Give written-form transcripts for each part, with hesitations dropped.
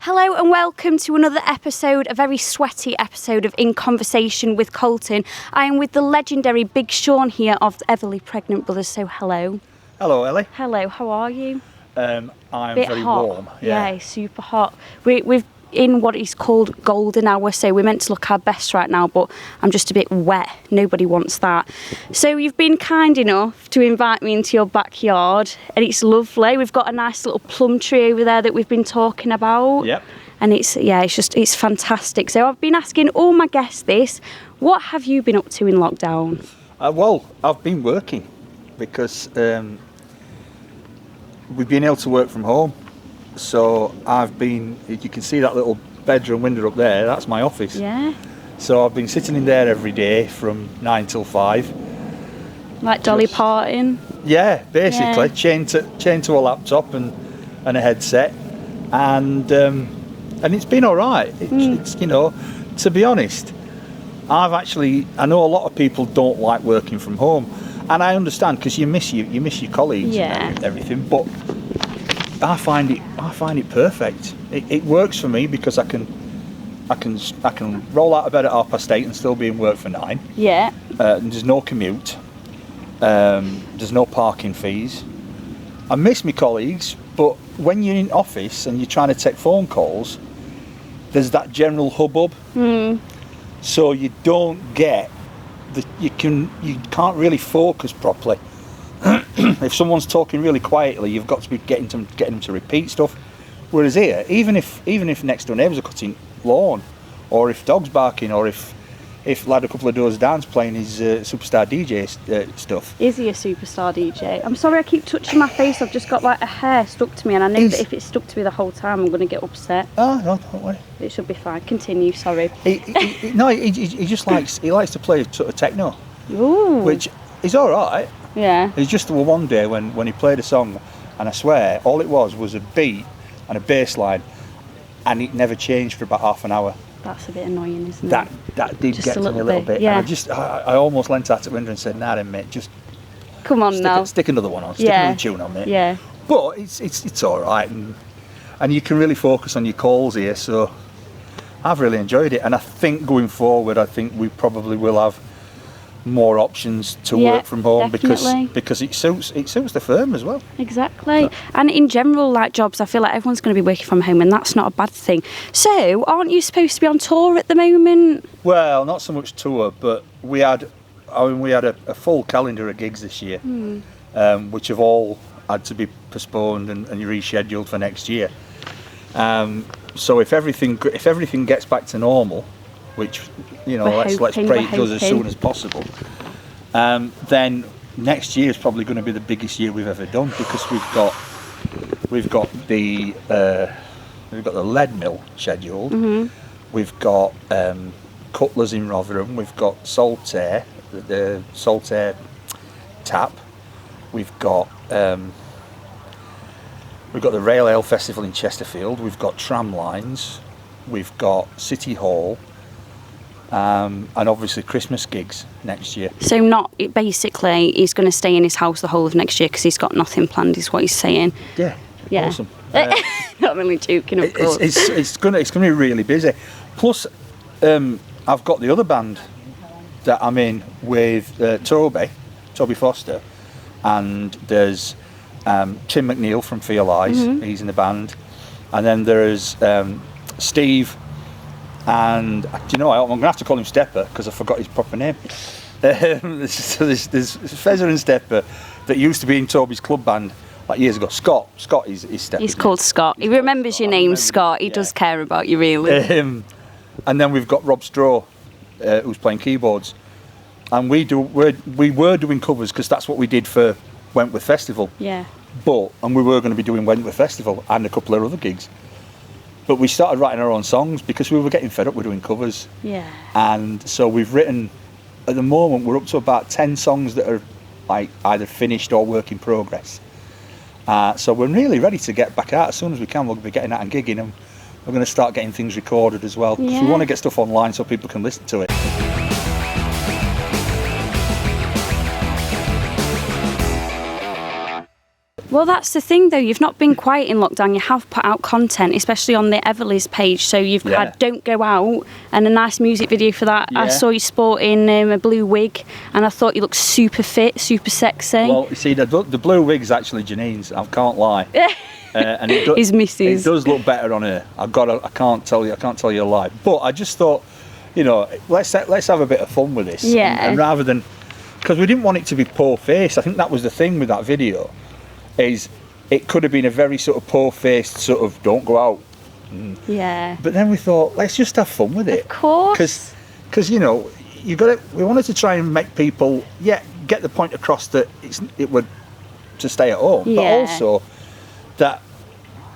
Hello and welcome to another episode, a very sweaty episode of In Conversation with Colton. I am with the legendary Big Shaun here of the Everly Pregnant Brothers, so hello. Hello, Ellie. Hello, how are you? I'm Bit very hot. warm. Yeah, super hot. We've in what is called golden hour, so we're meant to look our best right now, but I'm just a bit wet. Nobody wants that. So you've been kind enough to invite me into your backyard, and it's lovely. We've got a nice little plum tree over there that we've been talking about. Yep. And it's fantastic. So I've been asking all my guests this: what have you been up to in lockdown? Well, I've been working because we've been able to work from home. So I've been, you can see that little bedroom window up there, that's my office. Yeah. So I've been sitting in there every day from 9 till 5. Like Dolly Parton? Yeah, basically. Yeah. Chained to a laptop and a headset. And it's been all right. It's, you know, to be honest, I know a lot of people don't like working from home. And I understand, because you miss your colleagues and everything, but I find it perfect. It works for me because I can roll out of bed at 8:30 and still be in work for 9. Yeah. There's no commute. There's no parking fees. I miss my colleagues, but when you're in office and you're trying to take phone calls, there's that general hubbub. So you don't get you can't really focus properly. If someone's talking really quietly, you've got to be getting them to repeat stuff. Whereas here, even if next door neighbours are cutting lawn, or if dog's barking, or if lad a couple of doors down's playing his superstar DJ stuff. Is he a superstar DJ? I'm sorry I keep touching my face. I've just got like a hair stuck to me, and I know that if it's stuck to me the whole time, I'm going to get upset. Oh no, don't worry. It should be fine. Continue. Sorry. He just likes to play sort of techno. Ooh. Which is all right. Yeah. It's just one day when he played a song, and I swear all it was a beat and a bass line, and it never changed for about half an hour. That's a bit annoying, isn't it? That did just get to me a little bit. Yeah. And I almost leant out the window and said, "Nah, then, mate, just come on now. Stick another one on. Stick another tune on, mate." Yeah. But it's all right, and you can really focus on your calls here. So I've really enjoyed it, and I think going forward, we probably will have more options to work from home because it suits the firm as well. Exactly. And in general, like jobs, I feel like everyone's going to be working from home, and that's not a bad thing. So aren't you supposed to be on tour at the moment? Well, not so much tour, but we had a full calendar of gigs this year, which have all had to be postponed and rescheduled for next year. So if everything gets back to normal, which, you know, let's pray it does as soon as possible, then next year is probably going to be the biggest year we've ever done, because we've got the lead mill scheduled. We've got Cutlers in Rotherham. We've got Saltaire, the Saltaire tap. We've got the Rail Ale Festival in Chesterfield. We've got tram lines. We've got City Hall. And obviously Christmas gigs next year. So basically he's going to stay in his house the whole of next year because he's got nothing planned, is what he's saying. Yeah. Awesome. Not really joking, of course. It's going to be really busy. Plus, I've got the other band that I'm in with Toby Foster, and there's Tim McNeil from Feel Eyes. He's in the band, and then there's Steve. And do you know, I'm going to have to call him Stepper because I forgot his proper name. So there's Fezzer and Stepper that used to be in Toby's club band like years ago. Scott is Stepper. He's called Scott. He remembers your name, Scott. He does care about you, really. And then we've got Rob Straw, who's playing keyboards. And we were doing covers because that's what we did for Wentworth Festival. Yeah. And we were going to be doing Wentworth Festival and a couple of other gigs. But we started writing our own songs because we were getting fed up with doing covers. Yeah. And so we've written, at the moment, we're up to about 10 songs that are like either finished or work in progress. So we're really ready to get back out as soon as we can. We'll be getting out and gigging, and we're going to start getting things recorded as well. Because we want to get stuff online so people can listen to it. Well, that's the thing, though. You've not been quiet in lockdown. You have put out content, especially on the Everly's page. So you've had Don't Go Out and a nice music video for that. I saw you sporting a blue wig, and I thought you looked super fit, super sexy. Well, you see, the blue wig's actually Janine's. I can't lie. And His missus. It does look better on her. I can't tell you a lie. But I just thought, let's have a bit of fun with this. Yeah. And rather than, because we didn't want it to be poor faced. I think that was the thing with that video, is it could have been a very sort of poor faced sort of don't go out. Yeah. But then we thought, let's just have fun with it. Of course. Because we wanted to try and make people get the point across that it would to stay at home, but also that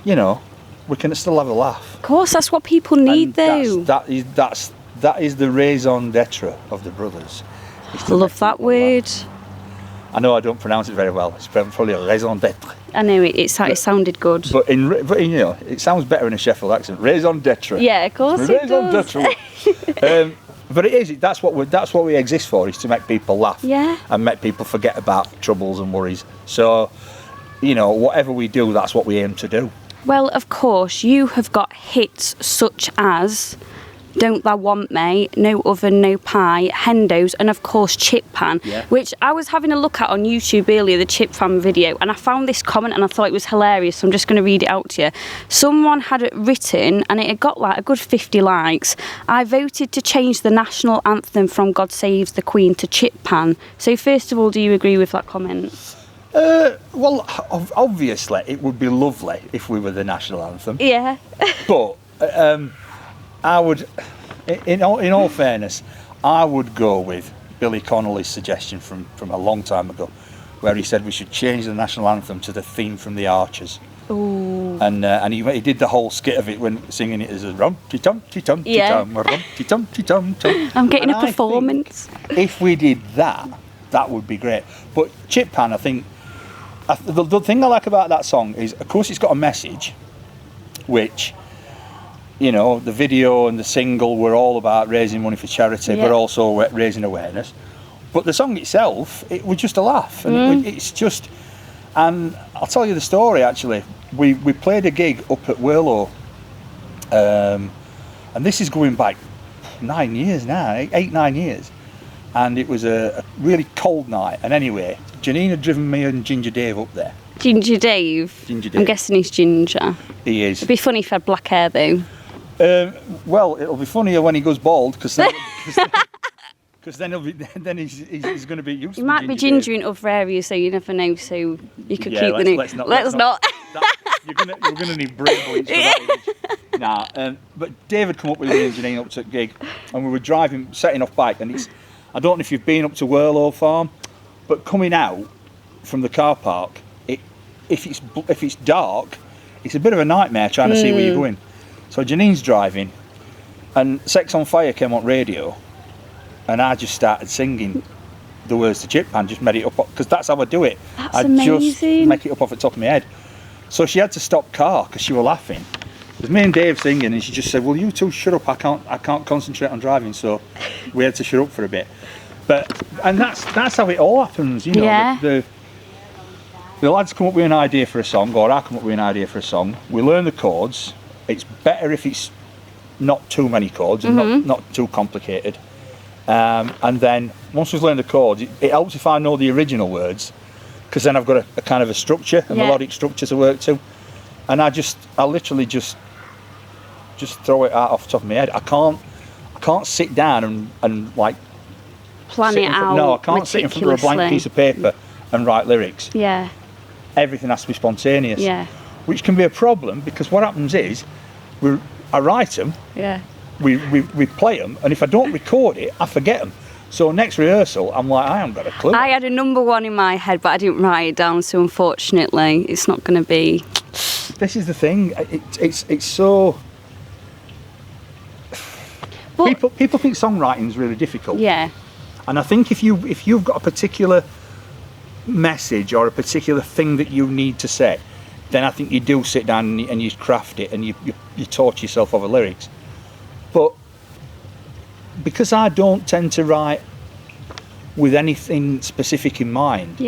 we can still have a laugh. Of course, that's what people need, though. That is the raison d'etre of the brothers. I love that word. I know I don't pronounce it very well. It's probably a raison d'etre. I know it sounded good. But it sounds better in a Sheffield accent. Raison d'etre. Yeah, of course it does. Raison d'etre. But it is. That's what we exist for, is to make people laugh. Yeah. And make people forget about troubles and worries. So, whatever we do, that's what we aim to do. Well, of course, you have got hits such as Don't Thou Want Me, No Oven, No Pie, Hendos, and of course Chip Pan, which I was having a look at on YouTube earlier, the Chip Pan video, and I found this comment and I thought it was hilarious, so I'm just going to read it out to you. Someone had it written, and it had got like a good 50 likes. I voted to change the national anthem from God Saves the Queen to Chip Pan. So first of all, do you agree with that comment? Well, obviously it would be lovely if we were the national anthem. Yeah. But I would, in all fairness, I would go with Billy Connolly's suggestion from a long time ago, where he said we should change the national anthem to the theme from The Archers. Ooh. And he did the whole skit of it when singing it as a rum-ti-tum-ti-tum-ti-tum, rum-ti-tum-ti-tum-tum. I'm getting a performance. If we did that would be great. But Chip Pan, I think, the thing I like about that song is, of course, it's got a message, which, the video and the single were all about raising money for charity, but also raising awareness. But the song itself, it was just a laugh, and it's just. And I'll tell you the story. Actually, we played a gig up at Wirlow, and this is going back 9 years now, 8-9 years, and it was a really cold night. And anyway, Janine had driven me and Ginger Dave up there. Ginger Dave? Ginger Dave. I'm guessing he's ginger. He is. It'd be funny if he had black hair, though. Well, it'll be funnier when he goes bald, because then he's going to be used to it. He might be ginger in other areas, so you never know, so you could keep the name. Let's not. You're going to need brain bleach for that. But David come up with me and Janine up to the gig, and we were setting off bike, and I don't know if you've been up to Wirlow Farm, but coming out from the car park, if it's dark, it's a bit of a nightmare trying to see where you're going. So Janine's driving, and Sex on Fire came on radio, and I just started singing the words to Chip Pan, just made it up, because that's how I do it. That's amazing. Just make it up off the top of my head. So she had to stop car because she was laughing. It was me and Dave singing, and she just said, "Well, you two shut up. I can't concentrate on driving." So we had to shut up for a bit. And that's how it all happens, Yeah. The lads come up with an idea for a song, or I come up with an idea for a song. We learn the chords. It's better if it's not too many chords and not too complicated. And then once we've learned the chords, it helps if I know the original words, because then I've got a kind of a structure, a melodic structure to work to. And I literally just throw it out off the top of my head. I can't sit down and like plan it out. No, I can't sit in front of a blank piece of paper and write lyrics. Yeah. Everything has to be spontaneous. Yeah. Which can be a problem, because what happens is, I write them. Yeah. We play them, and if I don't record it, I forget them. So next rehearsal, I'm like, I haven't got a clue. I had a number one in my head, but I didn't write it down, so unfortunately, it's not going to be. This is the thing. It's so. But people think songwriting is really difficult. Yeah. And I think if you've got a particular message or a particular thing that you need to say, then I think you do sit down and you craft it and you torture yourself over lyrics. But because I don't tend to write with anything specific in mind,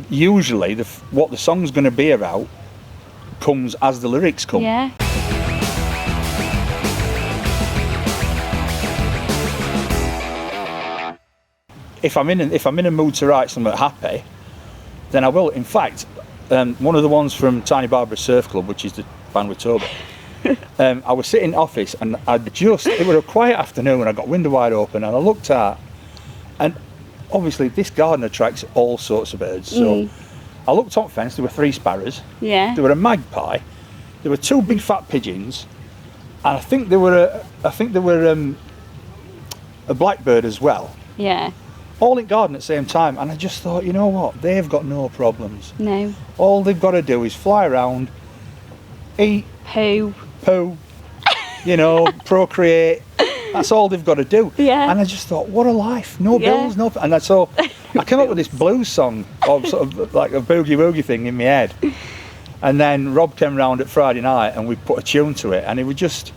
usually what the song's going to be about comes as the lyrics come. Yeah. If I'm in a mood to write something happy, then I will. In fact, one of the ones from Tiny Barbara Surf Club, which is the band with Toby, I was sitting in office and it was a quiet afternoon and I got window wide open and I looked out, and obviously this garden attracts all sorts of birds. So I looked on fence, there were 3 sparrows, Yeah. there were a magpie, there were 2 big fat pigeons, and I think there were a blackbird as well. Yeah. All in garden at the same time, and I just thought, you know what, they've got no problems. No. All they've got to do is fly around, eat, Poo. poo, procreate. That's all they've got to do. Yeah. And I just thought, what a life. No Yeah. bills, no. And so I came up with this blues song, or sort of like a boogie woogie thing in my head. And then Rob came round at Friday night and we put a tune to it, and it was just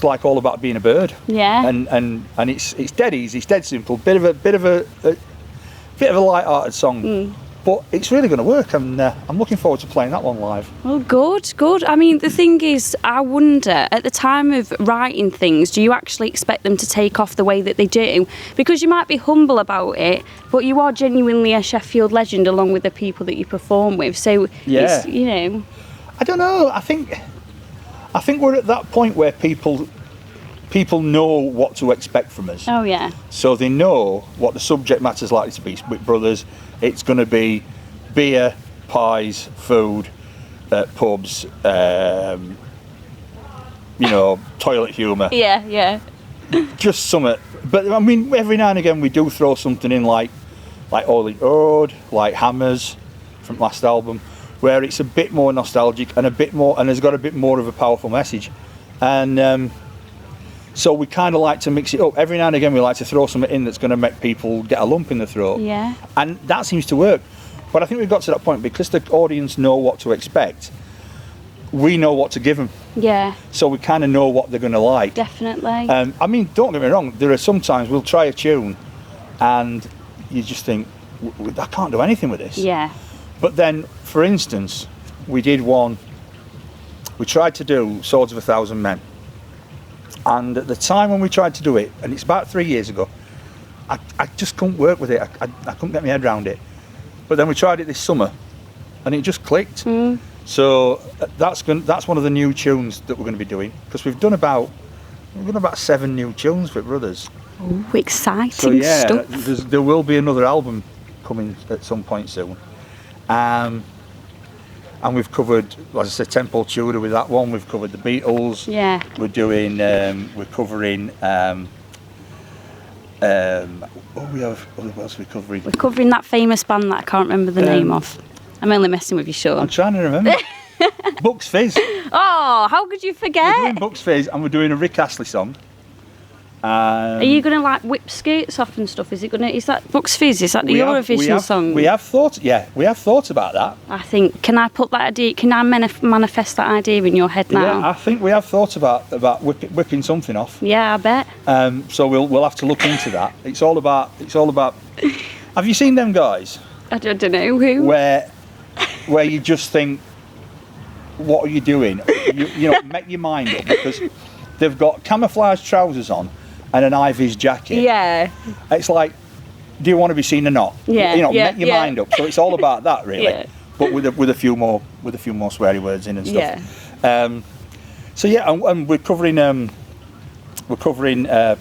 like all about being a bird. Yeah. And it's dead easy, it's dead simple, bit of a light-hearted song, but it's really going to work, and I'm looking forward to playing that one live. Well, good. I mean, the thing is, I wonder, at the time of writing things, do you actually expect them to take off the way that they do? Because you might be humble about it, but you are genuinely a Sheffield legend along with the people that you perform with. So, Yeah. it's, I don't know, I think we're at that point where people know what to expect from us. Oh, yeah. So they know what the subject matter is likely to be. With Brothers, it's going to be beer, pies, food, pubs, toilet humour. Yeah. Just something. But I mean, every now and again we do throw something in like Oily Ode, like Hammers from last album, where it's a bit more nostalgic and has got a bit more of a powerful message. And so we kind of like to mix it up. Every now and again we like to throw something in that's going to make people get a lump in the throat. Yeah. And that seems to work. But I think we've got to that point because the audience know what to expect. We know what to give them. Yeah. So we kind of know what they're going to like. Definitely. I mean, don't get me wrong, there are sometimes we'll try a tune and you just think, I can't do anything with this. Yeah. But then, for instance, we tried to do Swords of a Thousand Men. And at the time when we tried to do it, and it's about 3 years ago, I just couldn't work with it. I couldn't get my head around it. But then we tried it this summer, and it just clicked. So that's one of the new tunes that we're going to be doing, because we've done about 7 new tunes with Brothers. Oh, exciting So yeah, stuff. there will be another album coming at some point soon. And we've covered, as I said, Temple Tudor with that one. We've covered the Beatles. Yeah. We're covering. What else are we covering? We're covering that famous band that I can't remember the name of. I'm only messing with you, Shaun. I'm trying to remember. Bucks Fizz. Oh, how could you We're forget? doing Bucks Fizz, and we're doing a Rick Astley song. Are you going to like whip skirts off and stuff? Is that Bucks Fizz? Is that the Eurovision song? We have thought about that. I think, can I put that idea, can I manifest that idea in your head now? Yeah, I think we have thought about whipping something off. Yeah, I bet. So we'll have to look into that. It's all about. Have you seen them guys? I don't know who. Where you just think, what are you doing? Make your mind up, because they've got camouflage trousers on and an Ivy's jacket. Yeah. It's like, do you want to be seen or not? Yeah. Make your mind up. So it's all about that, really. Yeah. But with a few more sweary words in and stuff. Yeah. So yeah, and we're covering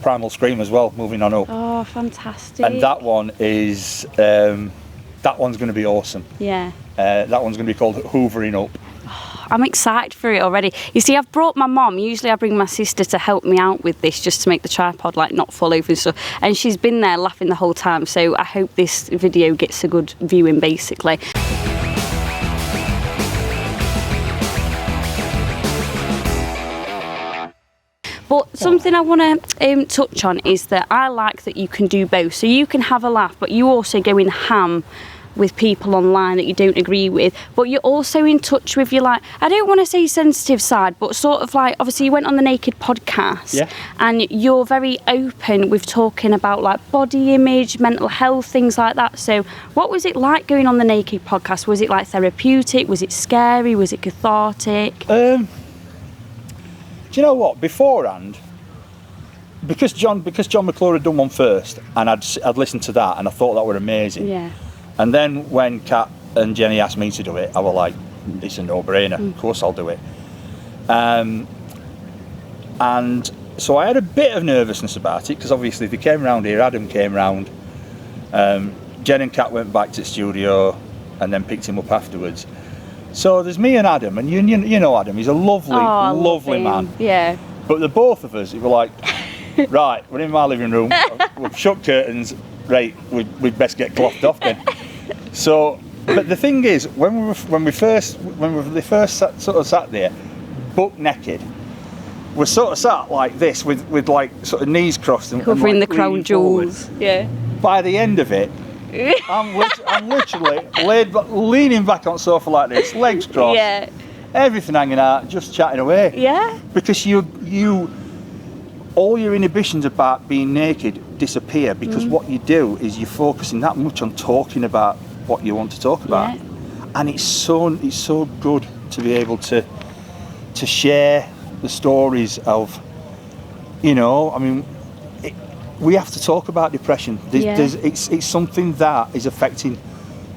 Primal Scream as well, moving on up. Oh, fantastic. And that one is that one's going to be awesome. Yeah. That one's going to be called Hoovering Up. I'm excited for it already. You see, I've brought my mum. Usually I bring my sister to help me out with this, just to make the tripod not fall over and stuff. And she's been there laughing the whole time. So I hope this video gets a good viewing, basically. But something I want to touch on is that I like that you can do both. So you can have a laugh, but you also go in ham with people online that you don't agree with, but you're also in touch with your, like, I don't want to say sensitive side, but sort of like, obviously you went on the Naked podcast, and you're very open with talking about like body image, mental health, things like that. So what was it like going on the Naked podcast? Was it like therapeutic? Was it scary? Was it cathartic? Do you know what? Beforehand, because John McClure had done one first, and I'd listened to that, and I thought that were amazing. Yeah. And then when Kat and Jenny asked me to do it, I was like, it's a no-brainer. Of course I'll do it. And so I had a bit of nervousness about it, because obviously they came round here, Adam came round, Jen and Kat went back to the studio and then picked him up afterwards. So there's me and Adam, and you know Adam, he's a lovely man. Yeah. But the both of us, we were like, right, we're in my living room, we've shut curtains, right, we'd best get clothed off then. So, but the thing is, when we first sat there, buck naked, we're sort of sat like this with like sort of knees crossed and covering like the crown jewels. Yeah. By the end of it, I'm literally leaning back on the sofa like this, legs crossed, everything hanging out, just chatting away. Yeah. Because all your inhibitions about being naked disappear, because what you do is you're focusing that much on talking about what you want to talk about, and it's so good to be able to share the stories of, you know, I mean, we have to talk about depression. It's something that is affecting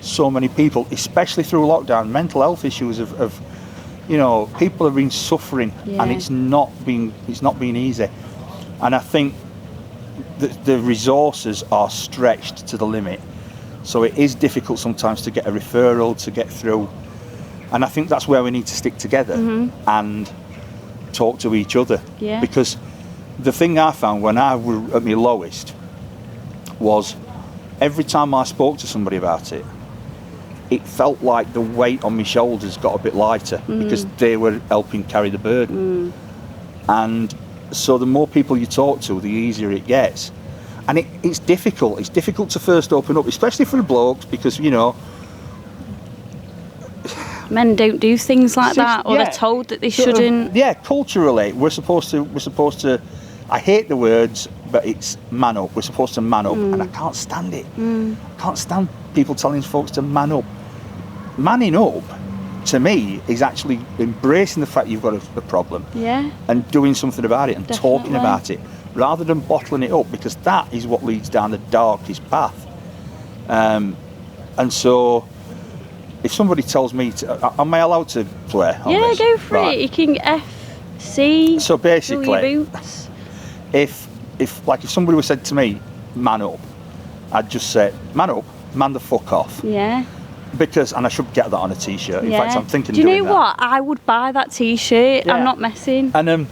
so many people, especially through lockdown. Mental health issues of you know, people have been suffering, and it's not been easy. And I think that the resources are stretched to the limit, so it is difficult sometimes to get a referral, to get through. And I think that's where we need to stick together and talk to each other. Yeah. Because the thing I found when I was at my lowest was every time I spoke to somebody about it, it felt like the weight on my shoulders got a bit lighter, because they were helping carry the burden. And so the more people you talk to, the easier it gets. And it's difficult. It's difficult to first open up, especially for the blokes, because, you know, men don't do things like that, or they're told that they shouldn't. Culturally, we're supposed to. I hate the words, but it's man up. We're supposed to man up, and I can't stand it. I can't stand people telling folks to man up. Manning up, to me, is actually embracing the fact you've got a problem, and doing something about it, and talking about it, rather than bottling it up, because that is what leads down the darkest path. And so, if somebody tells me am I allowed to play on this? Go for it. You can FC. So basically, fill your boots. if somebody was said to me, man up, I'd just say, man up, man the fuck off. Yeah. Because, and I should get that on a t-shirt. In fact, I'm thinking. Do you know what? I would buy that t-shirt. I'm not messing. And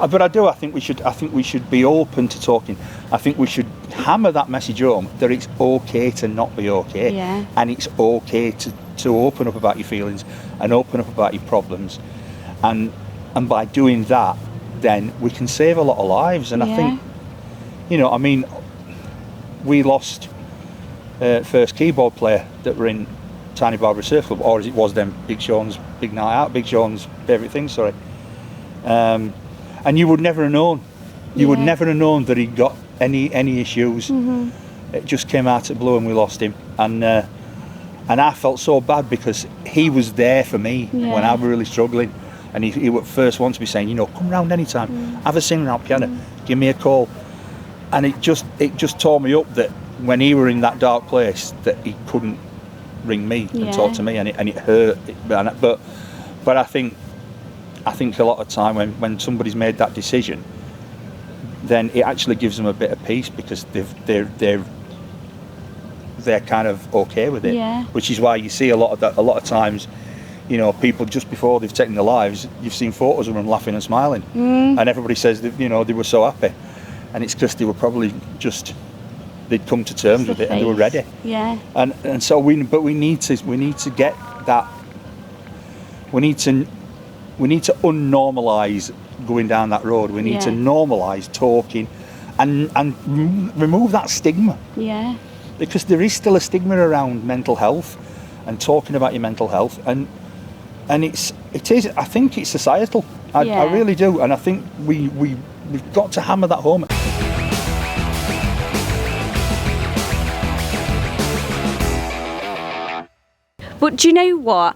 but I think we should be open to talking. I think we should hammer that message home that it's okay to not be okay, and it's okay to open up about your feelings and open up about your problems, and by doing that, then we can save a lot of lives. And I think, you know, I mean, we lost first keyboard player that were in Tiny Barbara Surf Club, or as it was then, Big Shaun's Big Night Out, Big Shaun's favourite thing, sorry. And you would never have known. You would never have known that he'd got any issues. It just came out at blue, and we lost him. And I felt so bad, because he was there for me when I was really struggling. And he was the first one to be saying, you know, come round anytime, have a sing out piano, give me a call. And it just tore me up that when he were in that dark place, that he couldn't ring me and talk to me, and it hurt. But I think a lot of time when somebody's made that decision, then it actually gives them a bit of peace, because they're kind of okay with it. Which is why you see a lot of times, you know, people just before they've taken their lives, you've seen photos of them laughing and smiling, and everybody says that, you know, they were so happy, and it's because they were probably just, they'd come to terms with it and they were ready. And so we need to get that. We need to unnormalise going down that road. We need to normalise talking, and remove that stigma. because there is still a stigma around mental health and talking about your mental health, and it is. I think it's societal. I really do, and I think we've got to hammer that home. But do you know what?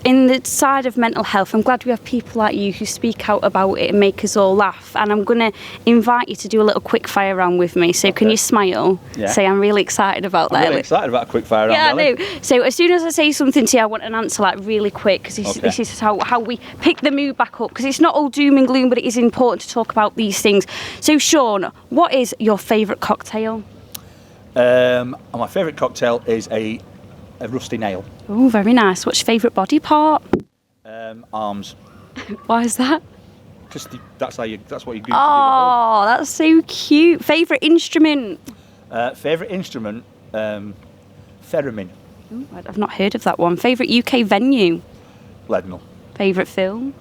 In the side of mental health, I'm glad we have people like you who speak out about it and make us all laugh. And I'm going to invite you to do a little quick fire round with me. So can you smile? Yeah. Say I'm really excited about that. I'm really excited about a quick fire round. Yeah, I know. So as soon as I say something to you, I want an answer like really quick, because this is how we pick the mood back up. Because it's not all doom and gloom, but it is important to talk about these things. So Shaun, what is your favourite cocktail? My favourite cocktail is a rusty nail. Oh, very nice. What's your favourite body part? Arms. Why is that? Because that's what you do. Oh, that's so cute. Favourite instrument? Favourite instrument? Theremin. Ooh, I've not heard of that one. Favourite UK venue? Leadenhall. Favourite film?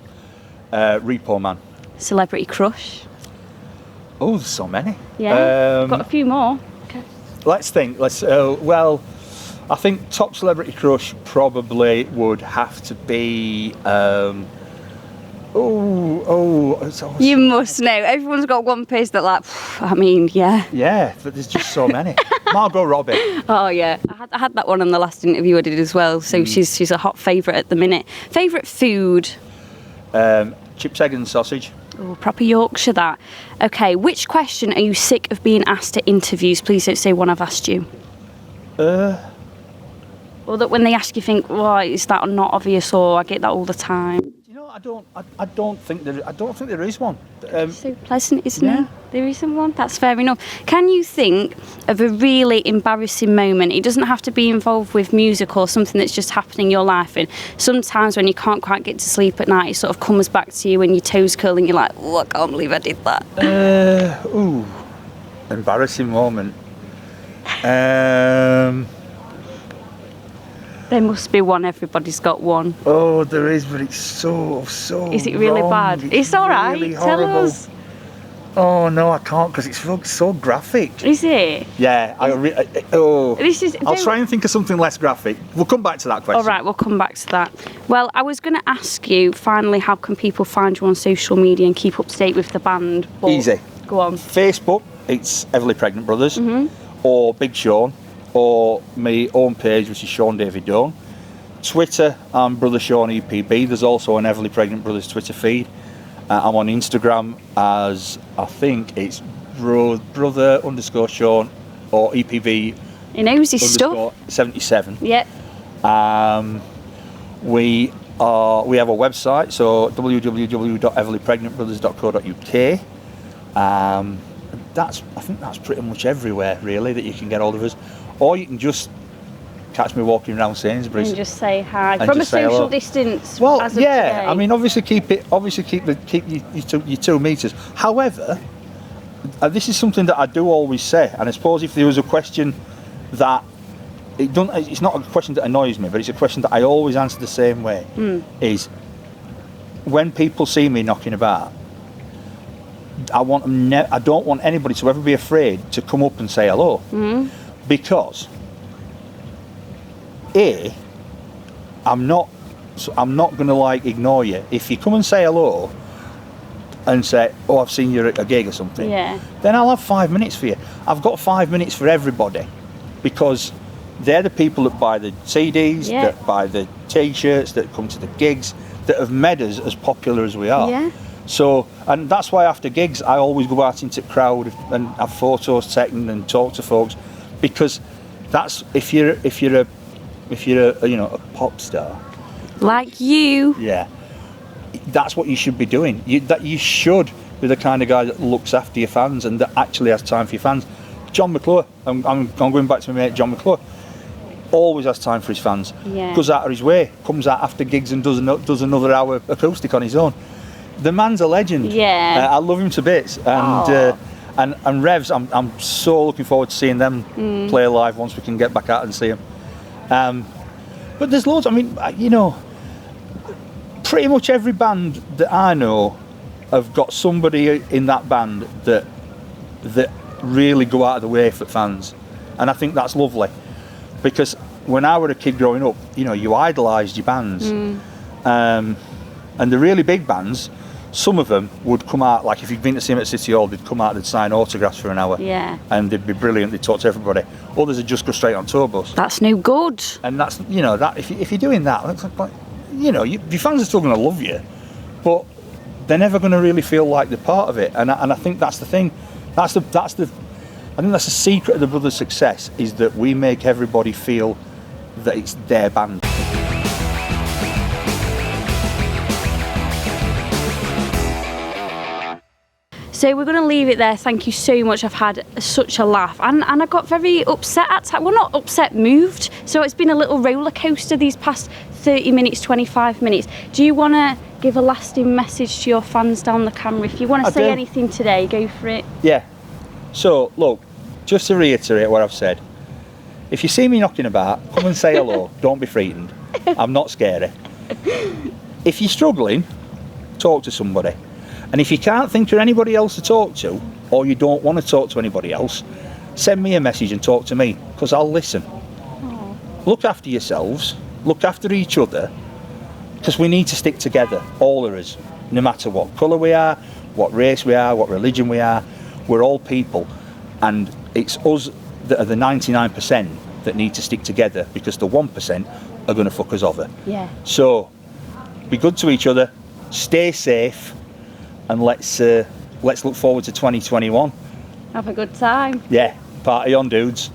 Repo Man. Celebrity crush? Oh, there's so many. Yeah, got a few more. Okay. Let's think. I think top celebrity crush probably would have to be. You must know. Everyone's got one person that, like, I mean, yeah. Yeah, but there's just so many. Margot Robbie. Oh yeah, I had that one on the last interview I did as well. So she's a hot favourite at the minute. Favourite food? Chips, egg and sausage. Oh, proper Yorkshire that. Okay, which question are you sick of being asked at interviews? Please don't say one I've asked you. Or that when they ask you think, well, is that not obvious, or I get that all the time. You know, I don't think there is one. It's so pleasant, isn't it? There isn't one. That's fair enough. Can you think of a really embarrassing moment? It doesn't have to be involved with music or something that's just happening in your life. And sometimes when you can't quite get to sleep at night, it sort of comes back to you and your toes curl and you're like, oh, I can't believe I did that. Embarrassing moment. There must be one. Everybody's got one. Oh, there is, but it's so Is it really wrong. bad? It's all right. Really Tell us. Oh no, I can't, because it's so graphic. Is it? Yeah. I'll try and think of something less graphic. We'll come back to that question. All right, we'll come back to that. Well, I was going to ask you finally, how can people find you on social media and keep up to date with the band? But easy. Go on. Facebook, it's Everly Pregnant Brothers, or Big Shaun, or my own page, which is Shaun David Dawn. Twitter, I'm Brother Shaun EPB. There's also an Everly Pregnant Brothers Twitter feed. I'm on Instagram as, I think it's brother _ or EPB. He knows his stuff. 77. Yep. We have a website, so www.everlypregnantbrothers.co.uk. I think that's pretty much everywhere really that you can get hold of us, or you can just catch me walking around Sainsbury's and just say hi from a social distance. Well, as of yeah, today. I mean, obviously keep your 2 meters. However, this is something that I do always say, and I suppose if there was a question that it's not a question that annoys me, but it's a question that I always answer the same way. Is when people see me knocking about, I don't want anybody to ever be afraid to come up and say hello, because I'm not going to like ignore you. If you come and say hello and say, oh, I've seen you at a gig or something, then I'll have 5 minutes for you. I've got 5 minutes for everybody, because they're the people that buy the CDs, that buy the T-shirts, that come to the gigs, that have made us as popular as we are. Yeah. So, and that's why after gigs I always go out into the crowd and have photos taken and talk to folks, because that's if you're a pop star like you, that's what you should be doing. You should be the kind of guy that looks after your fans and that actually has time for your fans. John McClure, I'm going back to my mate John McClure, always has time for his fans. Goes out of his way, comes out after gigs and does another hour acoustic on his own. The man's a legend. I love him to bits, and Revs, I'm so looking forward to seeing them play live once we can get back out and see them. But there's loads. I mean, pretty much every band that I know have got somebody in that band that really go out of the way for fans. And I think that's lovely, because when I was a kid growing up, you know, you idolised your bands. And the really big bands, some of them would come out, like if you'd been to see them at City Hall, they'd come out, they'd sign autographs for an hour. Yeah. And they'd be brilliant, they'd talk to everybody. Others would just go straight on tour bus. That's no good. And that's, you know, that if you're doing that, that's like, you know, your fans are still going to love you, but they're never going to really feel like they're part of it. And I think that's the thing. I think that's the secret of the Brothers' success, is that we make everybody feel that it's their band. So we're going to leave it there. Thank you so much. I've had such a laugh, and I got very upset at times. Well, not upset, moved. So it's been a little roller coaster these past 30 minutes, 25 minutes. Do you want to give a lasting message to your fans down the camera? If you want to say anything today, go for it. Yeah. So look, just to reiterate what I've said, if you see me knocking about, come and say hello. Don't be frightened. I'm not scary. If you're struggling, talk to somebody. And if you can't think of anybody else to talk to, or you don't want to talk to anybody else, send me a message and talk to me, because I'll listen. Aww. Look after yourselves, look after each other, because we need to stick together, all of us, no matter what colour we are, what race we are, what religion we are. We're all people, and it's us that are the 99% that need to stick together, because the 1% are going to fuck us over. Yeah. So be good to each other, stay safe, and let's look forward to 2021. Have a good time. Yeah, party on, dudes.